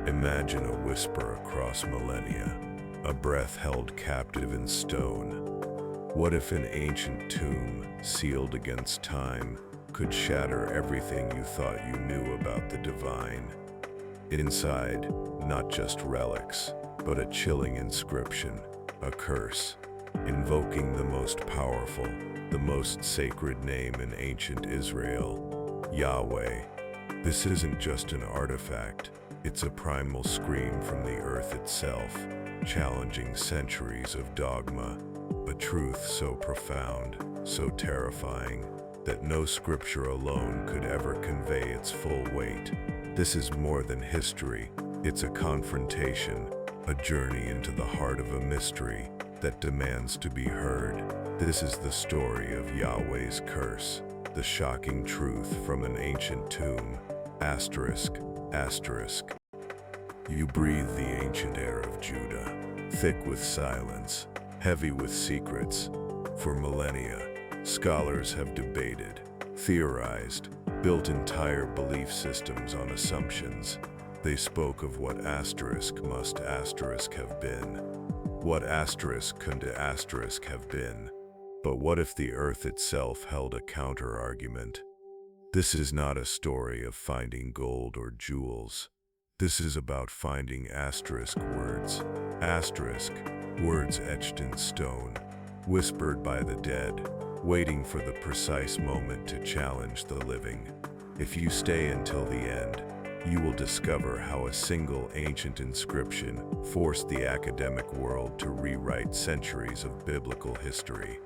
Imagine a whisper across millennia, a breath held captive in stone. What if an ancient tomb, sealed against time, could shatter everything you thought you knew about the divine? Inside, not just relics, but a chilling inscription, a curse, invoking the most powerful, the most sacred name in ancient Israel, Yahweh. This isn't just an artifact, it's a primal scream from the earth itself, challenging centuries of dogma, a truth so profound, so terrifying, that no scripture alone could ever convey its full weight. This is more than history, it's a confrontation, a journey into the heart of a mystery that demands to be heard. This is the story of Yahweh's curse, the shocking truth from an ancient tomb. Asterisk, asterisk. You breathe the ancient air of Judah, thick with silence, heavy with secrets. For millennia, scholars have debated, theorized, built entire belief systems on assumptions. They spoke of what asterisk must asterisk have been. What asterisk could asterisk have been? But what if the earth itself held a counter-argument? This is not a story of finding gold or jewels. This is about finding asterisk words. Asterisk, words etched in stone, whispered by the dead, waiting for the precise moment to challenge the living. If you stay until the end, you will discover how a single ancient inscription forced the academic world to rewrite centuries of biblical history.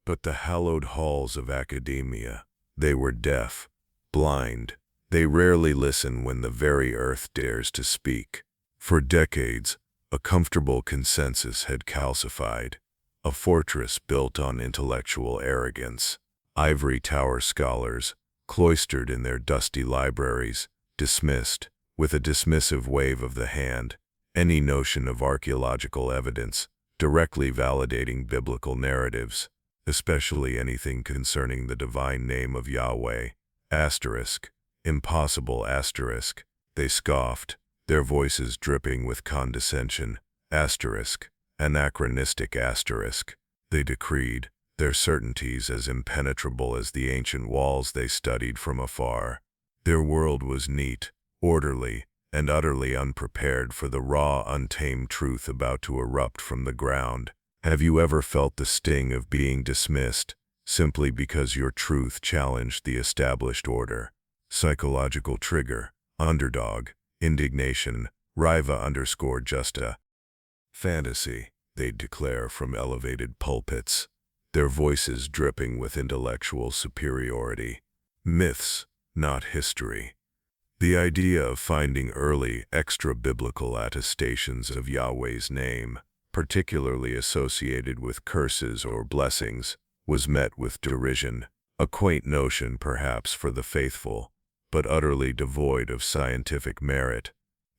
But the hallowed halls of academia, they were deaf, blind. They rarely listen when the very earth dares to speak. For decades, a comfortable consensus had calcified, a fortress built on intellectual arrogance. Ivory tower scholars, cloistered in their dusty libraries, dismissed, with a dismissive wave of the hand, any notion of archaeological evidence directly validating biblical narratives, especially anything concerning the divine name of Yahweh. Asterisk, impossible asterisk, they scoffed, their voices dripping with condescension. Asterisk, anachronistic asterisk, they decreed, their certainties as impenetrable as the ancient walls they studied from afar. Their world was neat, orderly, and utterly unprepared for the raw, untamed truth about to erupt from the ground. Have you ever felt the sting of being dismissed, simply because your truth challenged the established order? Psychological trigger, underdog, indignation, riva_justa. Fantasy, they'd declare from elevated pulpits, their voices dripping with intellectual superiority. Myths, not history. The idea of finding early, extra-biblical attestations of Yahweh's name, particularly associated with curses or blessings, was met with derision, a quaint notion perhaps for the faithful, but utterly devoid of scientific merit.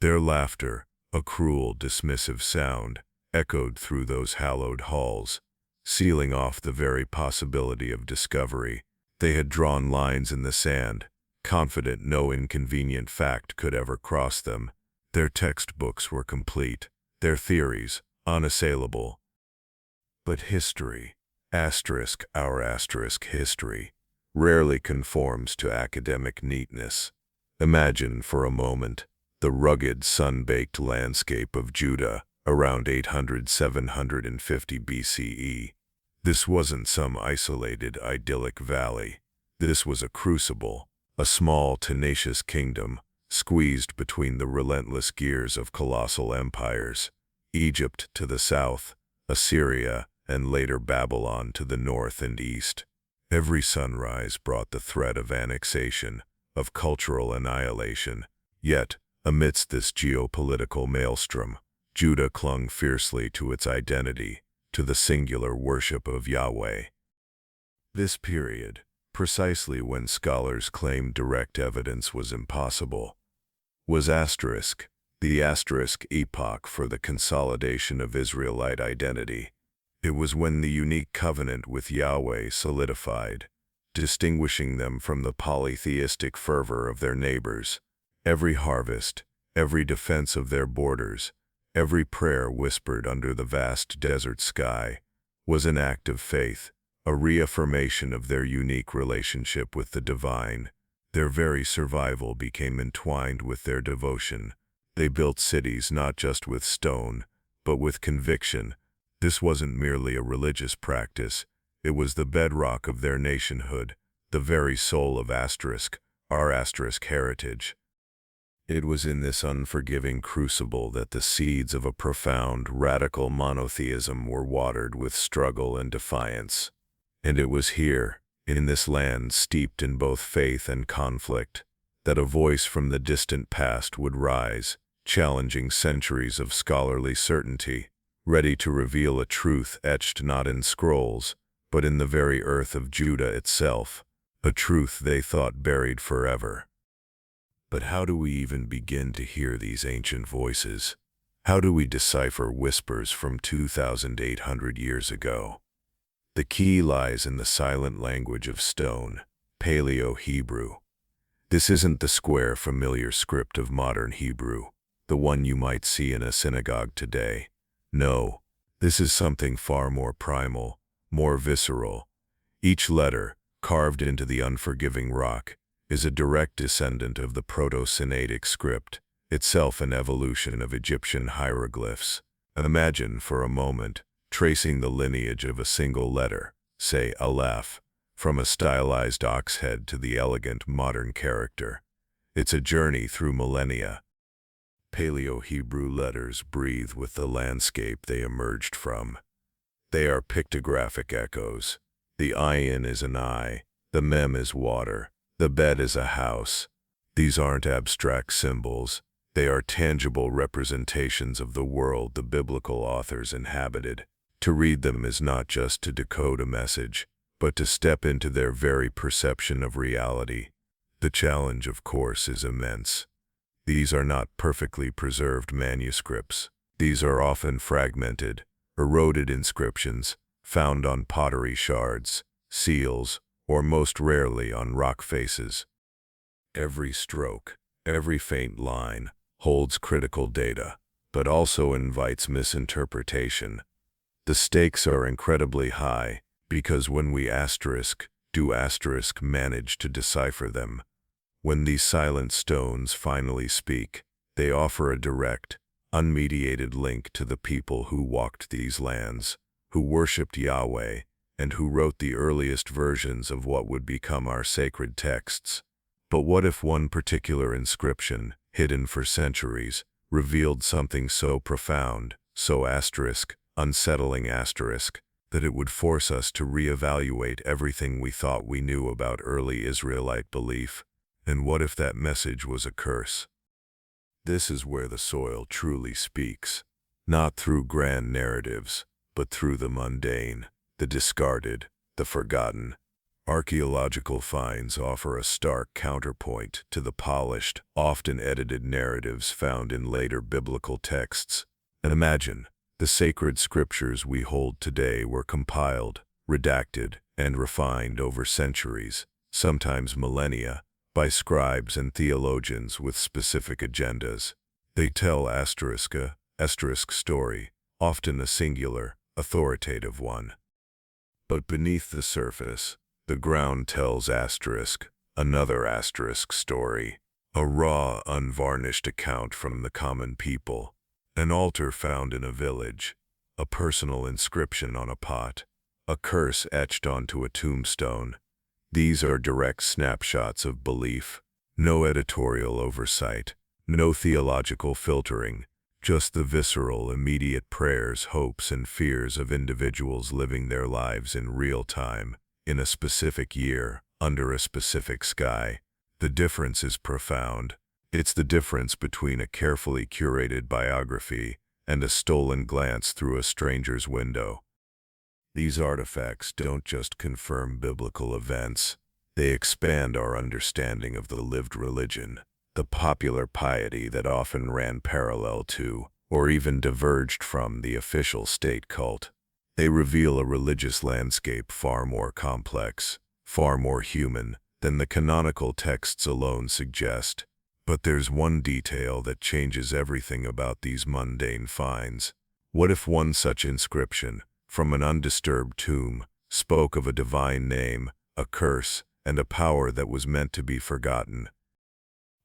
Their laughter, a cruel, dismissive sound, echoed through those hallowed halls, sealing off the very possibility of discovery. They had drawn lines in the sand, confident no inconvenient fact could ever cross them. Their textbooks were complete, their theories unassailable. But history, asterisk our asterisk history, rarely conforms to academic neatness. Imagine for a moment the rugged, sun-baked landscape of Judah around 800–750 BCE. This wasn't some isolated, idyllic valley. This was a crucible, a small, tenacious kingdom, squeezed between the relentless gears of colossal empires. Egypt to the south, Assyria, and later Babylon to the north and east. Every sunrise brought the threat of annexation, of cultural annihilation. Yet, amidst this geopolitical maelstrom, Judah clung fiercely to its identity, to the singular worship of Yahweh. This period, precisely when scholars claimed direct evidence was impossible, was the asterisk epoch for the consolidation of Israelite identity. It was when the unique covenant with Yahweh solidified, distinguishing them from the polytheistic fervor of their neighbors. Every harvest, every defense of their borders, every prayer whispered under the vast desert sky, was an act of faith, a reaffirmation of their unique relationship with the divine. Their very survival became entwined with their devotion. They built cities not just with stone, but with conviction. This wasn't merely a religious practice, it was the bedrock of their nationhood, the very soul of our heritage. It was in this unforgiving crucible that the seeds of a profound, radical monotheism were watered with struggle and defiance. And it was here, in this land steeped in both faith and conflict, that a voice from the distant past would rise, challenging centuries of scholarly certainty, ready to reveal a truth etched not in scrolls, but in the very earth of Judah itself, a truth they thought buried forever. But how do we even begin to hear these ancient voices? How do we decipher whispers from 2,800 years ago? The key lies in the silent language of stone, Paleo-Hebrew. This isn't the square, familiar script of modern Hebrew, the one you might see in a synagogue today. No, this is something far more primal, more visceral. Each letter, carved into the unforgiving rock, is a direct descendant of the Proto-Sinaitic script, itself an evolution of Egyptian hieroglyphs. Imagine, for a moment, tracing the lineage of a single letter, say Aleph, from a stylized ox head to the elegant modern character. It's a journey through millennia. Paleo-Hebrew letters breathe with the landscape they emerged from. They are pictographic echoes. The ayin is an eye, the mem is water, the bet is a house. These aren't abstract symbols. They are tangible representations of the world the biblical authors inhabited. To read them is not just to decode a message, but to step into their very perception of reality. The challenge, of course, is immense. These are not perfectly preserved manuscripts. These are often fragmented, eroded inscriptions, found on pottery shards, seals, or most rarely on rock faces. Every stroke, every faint line, holds critical data, but also invites misinterpretation. The stakes are incredibly high, because when we manage to decipher them. When these silent stones finally speak, they offer a direct, unmediated link to the people who walked these lands, who worshipped Yahweh, and who wrote the earliest versions of what would become our sacred texts. But what if one particular inscription, hidden for centuries, revealed something so profound, so unsettling that it would force us to reevaluate everything we thought we knew about early Israelite belief? And what if that message was a curse? This is where the soil truly speaks, not through grand narratives, but through the mundane, the discarded, the forgotten. Archaeological finds offer a stark counterpoint to the polished, often edited narratives found in later biblical texts. And imagine, the sacred scriptures we hold today were compiled, redacted, and refined over centuries, sometimes millennia, by scribes and theologians with specific agendas. They tell story, often a singular, authoritative one. But beneath the surface, the ground tells another story, a raw, unvarnished account from the common people, an altar found in a village, a personal inscription on a pot, a curse etched onto a tombstone. These are direct snapshots of belief, no editorial oversight, no theological filtering, just the visceral, immediate prayers, hopes, and fears of individuals living their lives in real time, in a specific year, under a specific sky. The difference is profound. It's the difference between a carefully curated biography and a stolen glance through a stranger's window. These artifacts don't just confirm biblical events, they expand our understanding of the lived religion, the popular piety that often ran parallel to, or even diverged from, the official state cult. They reveal a religious landscape far more complex, far more human, than the canonical texts alone suggest. But there's one detail that changes everything about these mundane finds. What if one such inscription, from an undisturbed tomb, spoke of a divine name, a curse, and a power that was meant to be forgotten?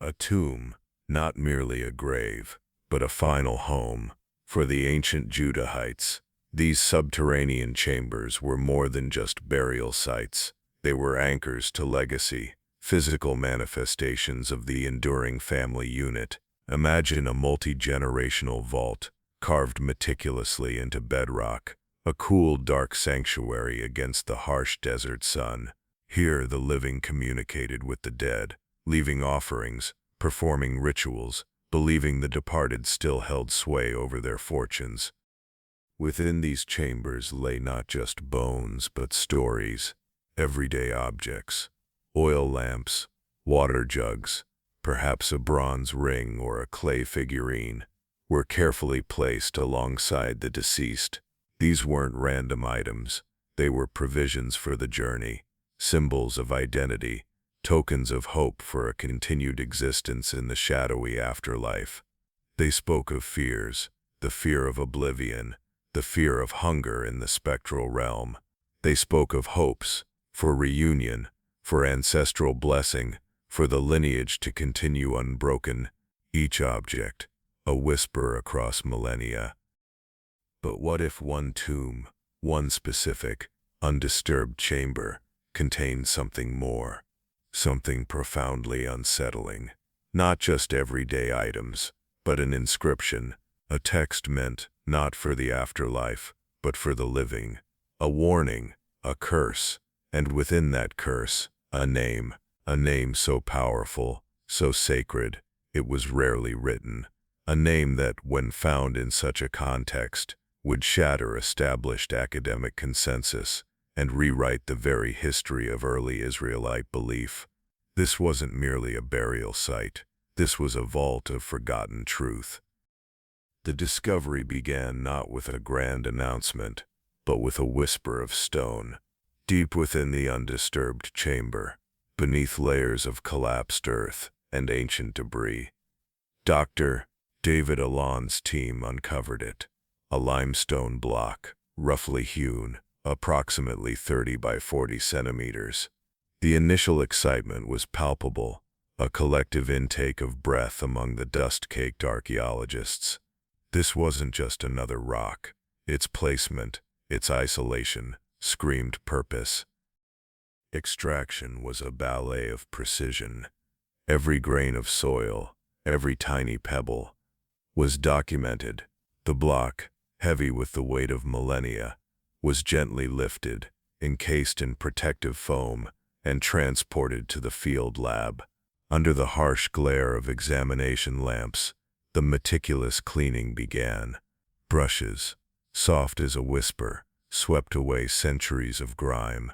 A tomb, not merely a grave, but a final home. For the ancient Judahites, these subterranean chambers were more than just burial sites. They were anchors to legacy, physical manifestations of the enduring family unit. Imagine a multi-generational vault, carved meticulously into bedrock, a cool, dark sanctuary against the harsh desert sun. Here the living communicated with the dead, leaving offerings, performing rituals, believing the departed still held sway over their fortunes. Within these chambers lay not just bones but stories, everyday objects, oil lamps, water jugs, perhaps a bronze ring or a clay figurine, were carefully placed alongside the deceased. These weren't random items, they were provisions for the journey, symbols of identity, tokens of hope for a continued existence in the shadowy afterlife. They spoke of fears, the fear of oblivion, the fear of hunger in the spectral realm. They spoke of hopes, for reunion, for ancestral blessing, for the lineage to continue unbroken, each object, a whisper across millennia. But what if one tomb, one specific, undisturbed chamber, contained something more? Something profoundly unsettling. Not just everyday items, but an inscription, a text meant not for the afterlife, but for the living. A warning, a curse, and within that curse, a name so powerful, so sacred, it was rarely written. A name that, when found in such a context, would shatter established academic consensus and rewrite the very history of early Israelite belief. This wasn't merely a burial site, this was a vault of forgotten truth. The discovery began not with a grand announcement, but with a whisper of stone. Deep within the undisturbed chamber, beneath layers of collapsed earth and ancient debris, Dr. David Alon's team uncovered it. A limestone block, roughly hewn, approximately 30 by 40 centimeters. The initial excitement was palpable, a collective intake of breath among the dust-caked archaeologists. This wasn't just another rock. Its placement, its isolation, screamed purpose. Extraction was a ballet of precision. Every grain of soil, every tiny pebble, was documented. The block, heavy with the weight of millennia, was gently lifted, encased in protective foam, and transported to the field lab. Under the harsh glare of examination lamps, the meticulous cleaning began. Brushes, soft as a whisper, swept away centuries of grime.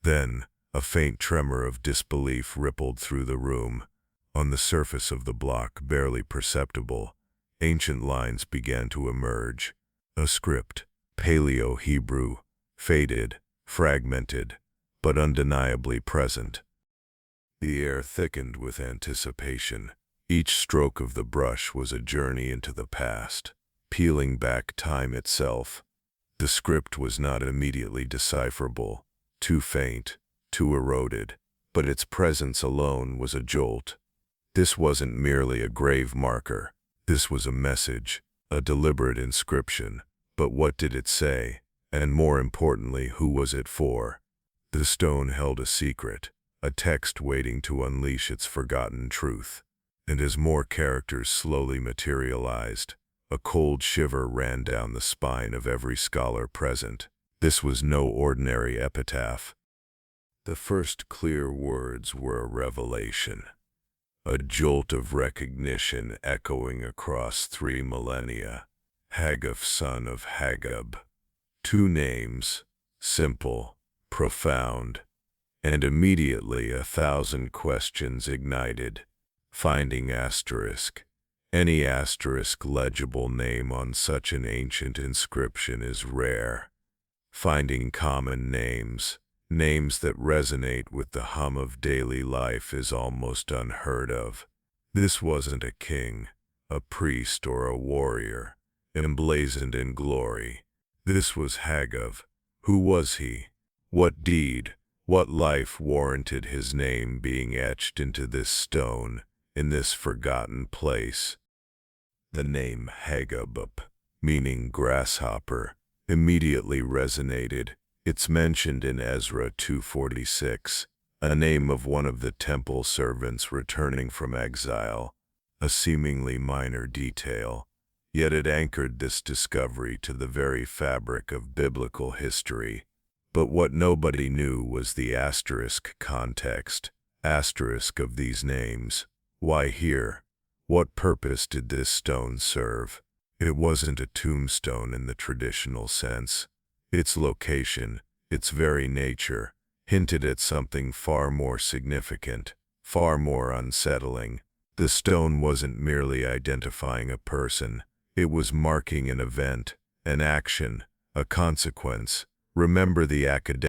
Then, a faint tremor of disbelief rippled through the room. On the surface of the block, barely perceptible, ancient lines began to emerge. A script, Paleo-Hebrew, faded, fragmented, but undeniably present. The air thickened with anticipation. Each stroke of the brush was a journey into the past, peeling back time itself. The script was not immediately decipherable, too faint, too eroded, but its presence alone was a jolt. This wasn't merely a grave marker. This was a message, a deliberate inscription. But what did it say? And more importantly, who was it for? The stone held a secret, a text waiting to unleash its forgotten truth. And as more characters slowly materialized, a cold shiver ran down the spine of every scholar present. This was no ordinary epitaph. The first clear words were a revelation, a jolt of recognition echoing across 3 millennia. Hagaf, son of Hagab. 2 names, simple, profound, and immediately 1,000 questions ignited. Finding asterisk. Any asterisk legible name on such an ancient inscription is rare. Finding common names, names that resonate with the hum of daily life, is almost unheard of. This wasn't a king, a priest, or a warrior, emblazoned in glory. This was Hagaf. Who was he? What deed, what life warranted his name being etched into this stone, in this forgotten place? The name Hagab, meaning grasshopper, immediately resonated. It's mentioned in Ezra 2:46, a name of one of the temple servants returning from exile, a seemingly minor detail, yet it anchored this discovery to the very fabric of biblical history. But what nobody knew was the asterisk context, asterisk of these names. Why here? What purpose did this stone serve? It wasn't a tombstone in the traditional sense. Its location, its very nature, hinted at something far more significant, far more unsettling. The stone wasn't merely identifying a person. It was marking an event, an action, a consequence. Remember the academic